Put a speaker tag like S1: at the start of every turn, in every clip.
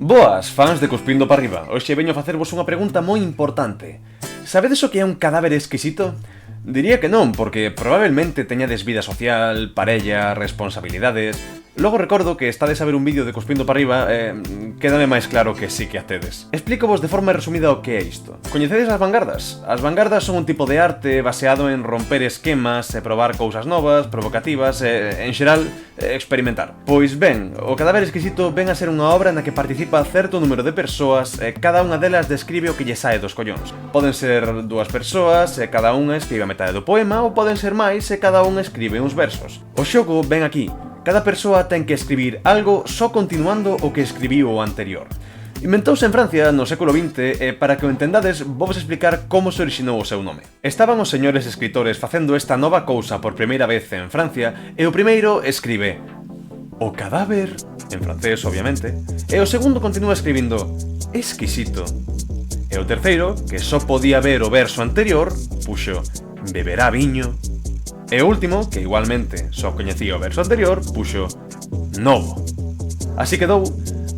S1: Boas, fans de Cuspindo para Arriba. Hoxe veño a facervos unha pregunta moi importante. Sabedes o que é un cadáver exquisito? Diría que non, porque probablemente teñades vida social, parella, responsabilidades... Logo recordo que estades a ver un vídeo de Cuspindo para Arriba quédame máis claro que sí que a tedes. Explícovos de forma resumida o que é isto. Coñecedes as vanguardas? As vanguardas son un tipo de arte baseado en romper esquemas e probar cousas novas, provocativas e, en xeral, experimentar. Pois ben, o cadáver exquisito ven a ser unha obra na que participa certo número de persoas e cada unha delas describe o que lle sae dos collóns. Poden ser dúas persoas e cada unha escribe a metade do poema ou poden ser máis e cada unha escribe uns versos. O xogo ven aquí. Cada persoa ten que escribir algo só continuando o que escribiu o anterior. Inventouse en Francia no século XX e para que o entendades vovos explicar como se orixinou o seu nome. Estaban os señores escritores facendo esta nova cousa por primeira vez en Francia e o primeiro escribe o cadáver, en francés obviamente, e o segundo continúa escribindo exquisito. E o terceiro, que só podía ver o verso anterior, puxo beberá viño. E o último, que igualmente só coñecía o verso anterior, puxo novo. Así quedou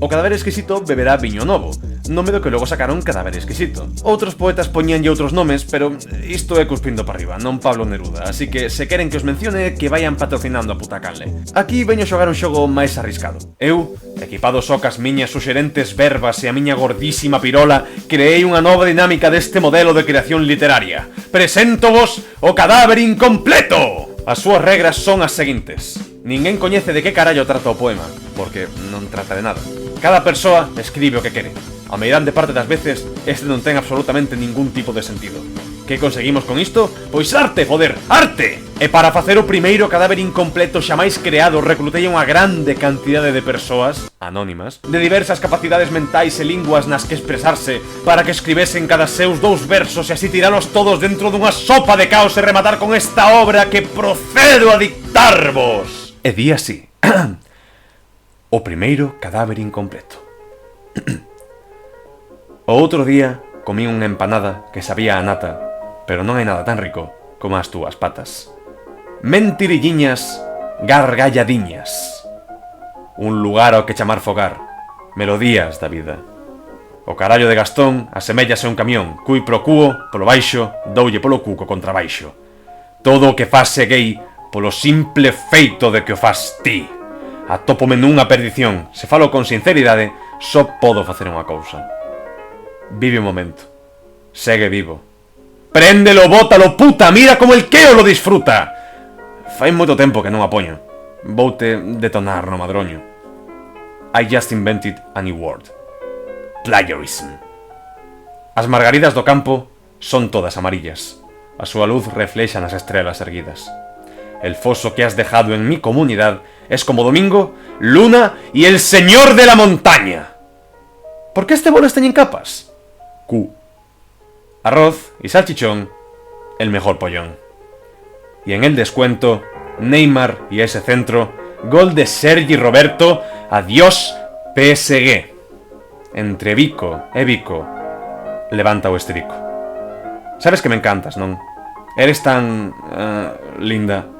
S1: o cadáver exquisito beberá viño novo, nome do que logo sacaron cadáver exquisito. Outros poetas poñíanlle outros nomes, pero isto é Cuspindo para Arriba, non Pablo Neruda, así que se queren que os mencione, que vayan patrocinando a puta canle. Aquí veño xogar un xogo máis arriscado. Eu, equipado só cas miñas suxerentes verbas e a miña gordísima pirola, creei unha nova dinámica deste modelo de creación literaria. Preséntovos o cadáver incompleto! As súas regras son as seguintes. Ninguén coñece de que carallo trata o poema, porque non trata de nada. Cada persoa escribe o que quere. A meirande parte das veces, este non ten absolutamente ningún tipo de sentido. Que conseguimos con isto? Pois arte, joder, arte! E para facer o primeiro cadáver incompleto xamais creado, reclutei unha grande cantidade de persoas, anónimas, de diversas capacidades mentais e linguas nas que expresarse, para que escribesen cada seus dous versos e así tiralos todos dentro dunha sopa de caos e rematar con esta obra que procedo a dictarvos. E di así. O primeiro cadáver incompleto. O outro día comí unha empanada que sabía a nata, pero non hai nada tan rico como as túas patas. Mentirilliñas, gargalladiñas. Un lugar ao que chamar fogar. Melodías da vida. O carallo de Gastón aseméllase a un camión. Cui pro cuo, polo baixo, doulle polo cuco contra baixo. Todo o que faz é gay polo simple feito de que o faz ti. Atópome nunha perdición. Se falo con sinceridade, só podo facer unha cousa. Vive o momento. Segue vivo. Préndelo, bótalo, puta, mira como el queo lo disfruta. Fai moito tempo que non a poño. Voute detonar no madroño. I just invented a new word. Plagiarism. As margaridas do campo son todas amarillas. A súa luz reflexa nas estrelas erguidas. El foso que has dejado en mi comunidad es como Domingo, Luna y el señor de la montaña. ¿Por qué este bolo está en capas? Q. Arroz y salchichón, el mejor pollón. Y en el descuento, Neymar y ese centro, gol de Sergi Roberto, adiós PSG. Entre Vico e Vico, levanta o esterico. Sabes que me encantas, non? Eres tan... linda.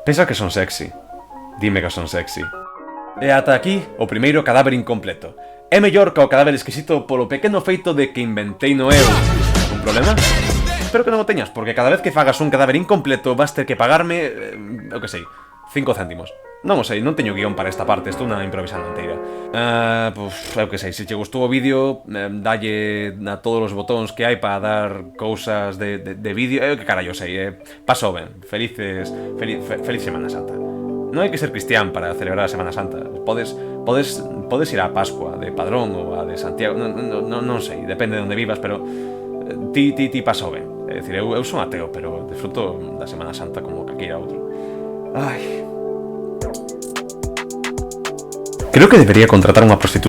S1: Pensa que son sexy. Dime que son sexy. E ata aquí o primeiro cadáver incompleto. É mellor que o cadáver exquisito polo pequeno feito de que inventei no eu. Un problema? Espero que non o teñas, porque cada vez que fagas un cadáver incompleto vas ter que pagarme, eu que sei, 5 céntimos. Non o sei, non teño guión para esta parte, estou na improvisando inteira. Pois, eu que sei, se che gustou o vídeo, dalle a todos os botóns que hai para dar cousas de vídeo, eu que carallo sei, paso ben, feliz Semana Santa. Non hai que ser cristián para celebrar a Semana Santa. Podes ir á Pascua de Padrón ou a de Santiago, non sei, depende de onde vivas, pero ti paso ben. É dicir, eu son ateo, pero disfruto da Semana Santa como calquera outro. Ai. Creo que debería contratar unha prostituta.